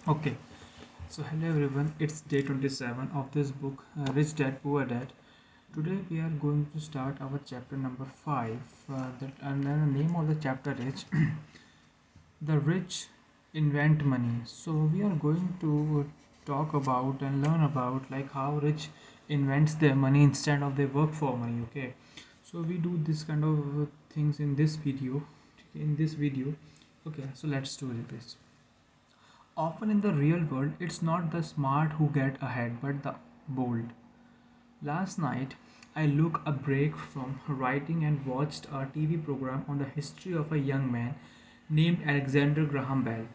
Okay, so hello everyone, it's day 27 of this book, Rich Dad Poor Dad. Today we are going to start our chapter number 5. And then the name of the chapter is The Rich Invent Money. So we are going to talk about and learn about like how rich invents their money instead of they work for money. Okay, so we do this kind of things in this video. Okay, so let's do this. Often in the real world, it's not the smart who get ahead, but the bold. Last night, I took a break from writing and watched a TV program on the history of a young man named Alexander Graham Bell.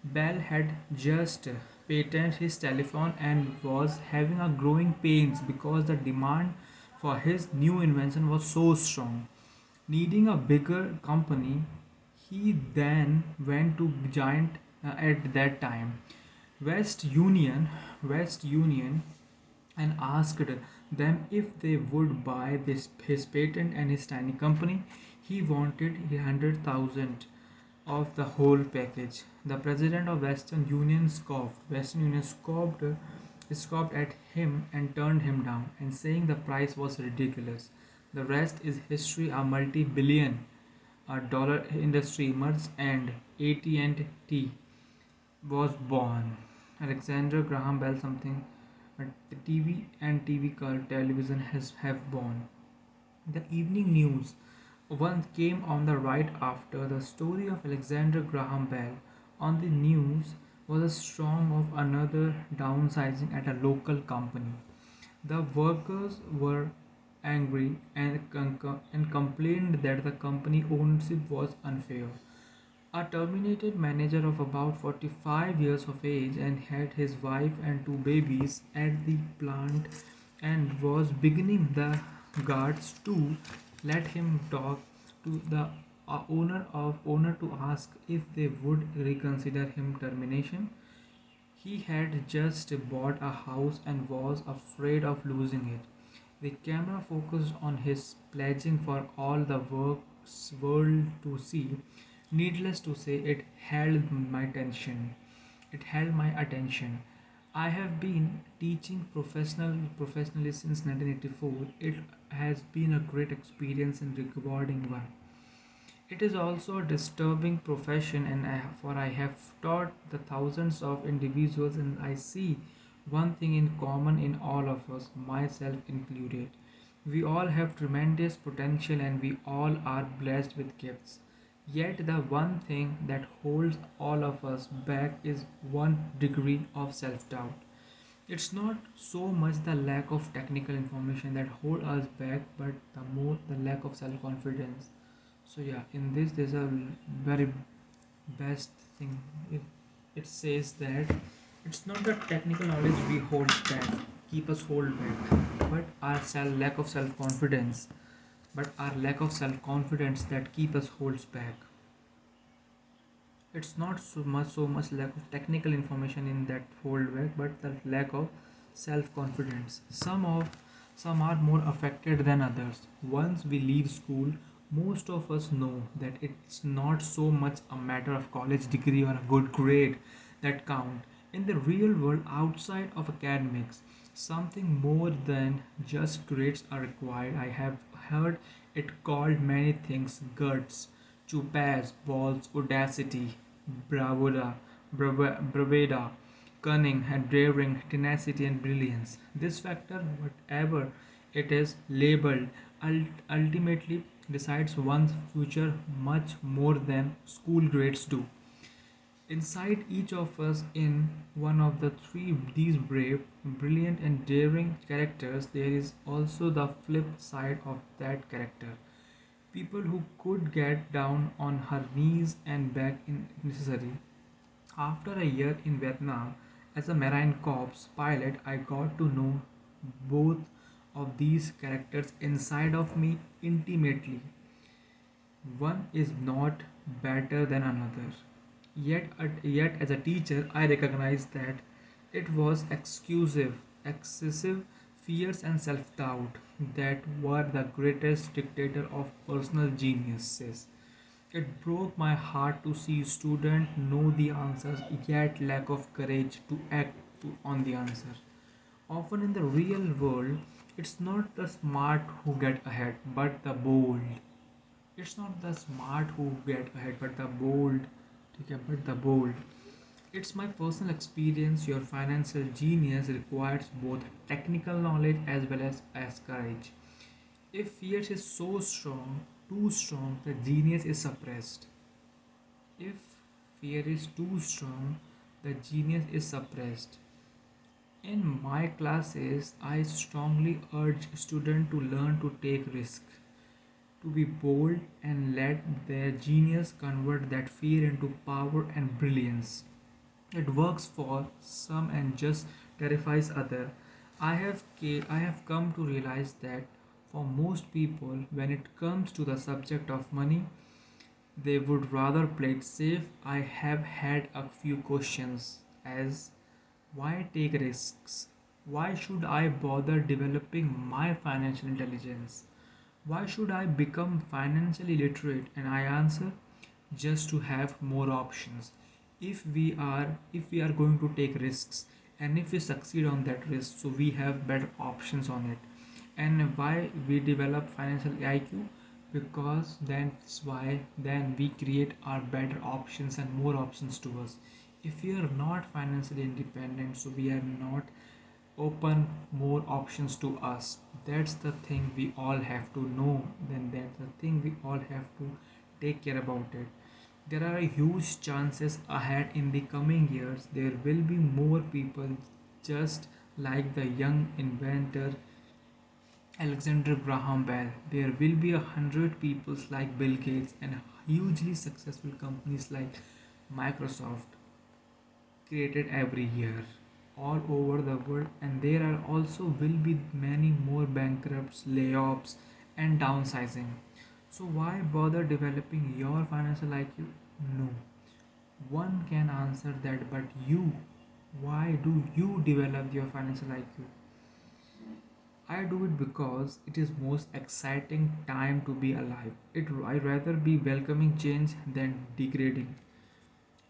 Bell had just patented his telephone and was having a growing pains because the demand for his new invention was so strong. Needing a bigger company, he then went to Giant at that time, West Union, West Union, and asked them if they would buy his patent and his tiny company. He wanted 100,000 of the whole package. The president of Western Union scoffed. Western Union scoffed at him and turned him down, and saying the price was ridiculous. The rest is history. A multi-billion dollar industry emerged, and AT&T was born. Alexander Graham Bell something the TV and TV called television has have born. The evening news one came on the right after the story of Alexander Graham Bell. On the news was a storm of another downsizing at a local company. The workers were angry and complained that the company ownership was unfair. A terminated manager of about 45 years of age and had his wife and two babies at the plant and was beginning the guards to let him talk to the owner to ask if they would reconsider him termination. He had just bought a house and was afraid of losing it. The camera focused on his pledging for all the world to see. Needless to say, it held my attention. It held my attention. I have been teaching professionally since 1984. It has been a great experience and rewarding one. It is also a disturbing profession, and for I have taught the thousands of individuals, and I see one thing in common in all of us, myself included. We all have tremendous potential and we all are blessed with gifts. Yet, the one thing that holds all of us back is one degree of self doubt. It's not so much the lack of technical information that hold us back, but the lack of self confidence. So yeah, in this there's a very best thing. It says that it's not the technical knowledge we hold back, keep us hold back, but our lack of self confidence. But our lack of self confidence that keep us holds back. It's not so much lack of technical information in that hold back, but the lack of self confidence. Some are more affected than others. Once we leave school, most of us know that it's not so much a matter of college degree or a good grade that count. In the real world outside of academics, something more than just grades are required. I have heard it called many things: guts, chupas, balls, audacity, bravada, cunning and daring, tenacity and brilliance. This factor, whatever it is labeled, ultimately decides one's future much more than school grades do. Inside each of us, in one of the three these brave, brilliant, and daring characters, there is also the flip side of that character. People who could get down on her knees and beg if necessary. After a year in Vietnam as a Marine Corps pilot, I got to know both of these characters inside of me intimately. One is not better than another. Yet as a teacher, I recognized that it was excessive fears and self-doubt that were the greatest dictator of personal geniuses. It broke my heart to see students know the answers yet lack of courage to act on the answer. Often in the real world, it's not the smart who get ahead, but the bold. It's not the smart who get ahead, but the bold. ठीक है, but the bold. It's my personal experience. Your financial genius requires both technical knowledge as well as courage. If fear is so strong, too strong, the genius is suppressed. If fear is too strong, the genius is suppressed. In my classes, I strongly urge students to learn to take risks, to be bold and let their genius convert that fear into power and brilliance. It works for some and just terrifies other. I have come to realize that for most people, when it comes to the subject of money, they would rather play it safe. I have had a few questions as why take risks? Why should I bother developing my financial intelligence? Why should I become financially literate? And I answer just to have more options. If we are going to take risks and if we succeed on that risk, so we have better options on it. And why we develop financial IQ? Because that's why then we create our better options and more options to us. If we are not financially independent, so we are not open more options to us. That's the thing we all have to know. Then that's the thing we all have to take care about it. There are huge chances ahead in the coming years. There will be more people just like the young inventor Alexander Graham Bell. There will be 100 people like Bill Gates and hugely successful companies like Microsoft created every year all over the world, and there are also will be many more bankrupts, layoffs, and downsizing. So why bother developing your financial IQ? No one can answer that but you. Why do you develop your financial IQ? I do it because it is most exciting time to be alive. I rather be welcoming change than degrading.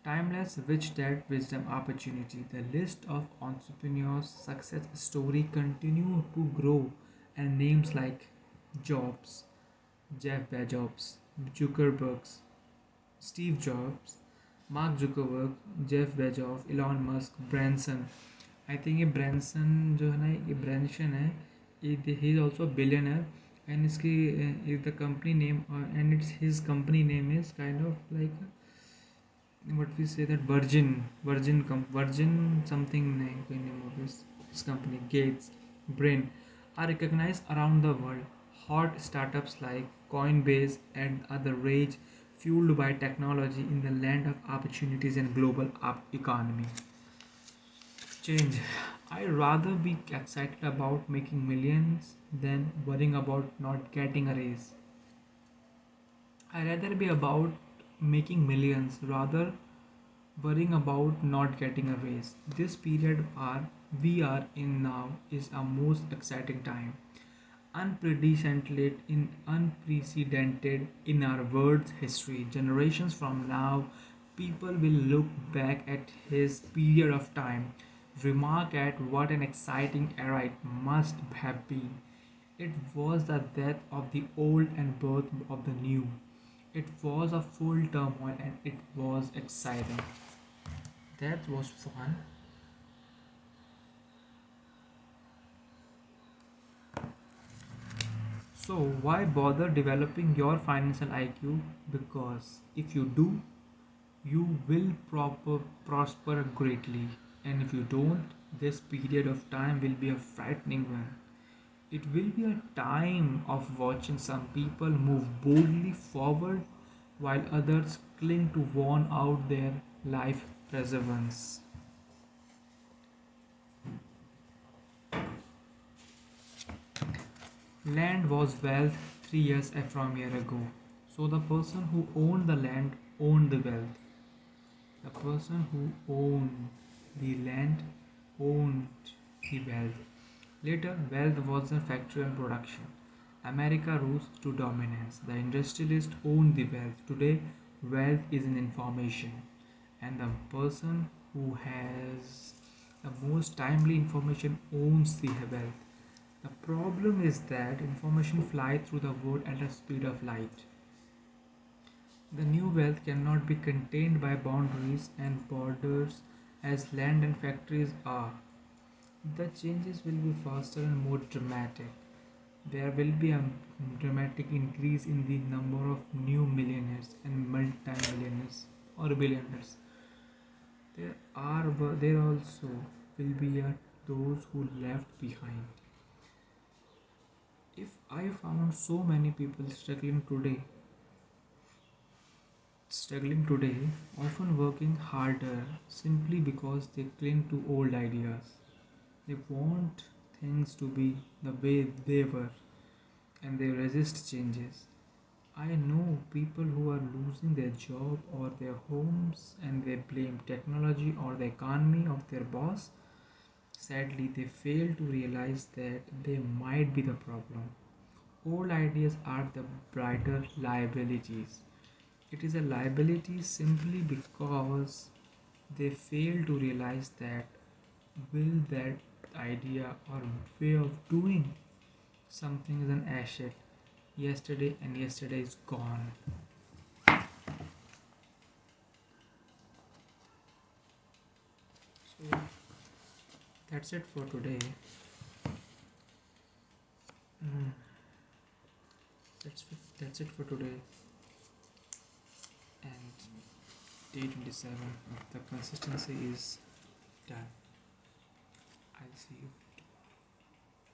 Timeless, rich, dad, wisdom, opportunity. The list of entrepreneurs' success story continue to grow, and names like Jobs, Jeff Bezos, Zuckerberg, Steve Jobs, Mark Zuckerberg, Jeff Bezos, Elon Musk, Branson. I think ये Branson जो है ना ये Branson है ये ही is also billionaire and इसकी is the company name and its his company name is kind of like what we say that Virgin something name name of this company Gates Brain are recognized around the world. Hot startups like Coinbase and other rage fueled by technology in the land of opportunities and global economy. Change. I rather be excited about making millions than worrying about not getting a raise. I rather be about making millions rather worrying about not getting a raise. This period we are in now is a most exciting time. Unprecedented in our world's history. Generations from now, people will look back at his period of time, remark at what an exciting era it must have been. It was the death of the old and birth of the new. It was a full turmoil and it was exciting. That was fun. So, why bother developing your financial IQ? Because if you do, you will prosper greatly. And if you don't, this period of time will be a frightening one. It will be a time of watching some people move boldly forward while others cling to worn out their life preservance. Land was wealth 3 years from a year ago. So the person who owned the land owned the wealth. The person who owned the land owned the wealth. Later, wealth was a factory and production. America rose to dominance. The industrialists owned the wealth. Today, wealth is in information, and the person who has the most timely information owns the wealth. The problem is that information flies through the world at the speed of light. The new wealth cannot be contained by boundaries and borders as land and factories are. The changes will be faster and more dramatic. There will be a dramatic increase in the number of new millionaires and multi-millionaires or billionaires. There also will be those who left behind. If I found so many people struggling today, often working harder simply because they cling to old ideas. They want things to be the way they were and they resist changes. I know people who are losing their job or their homes and they blame technology or the economy of their boss. Sadly, they fail to realize that they might be the problem. Old ideas are the brighter liabilities. It is a liability simply because they fail to realize that will that idea or way of doing something is an asset yesterday and yesterday is gone. So that's it for today. Mm, that's it for today. And day 27, the consistency is done. I'll see you.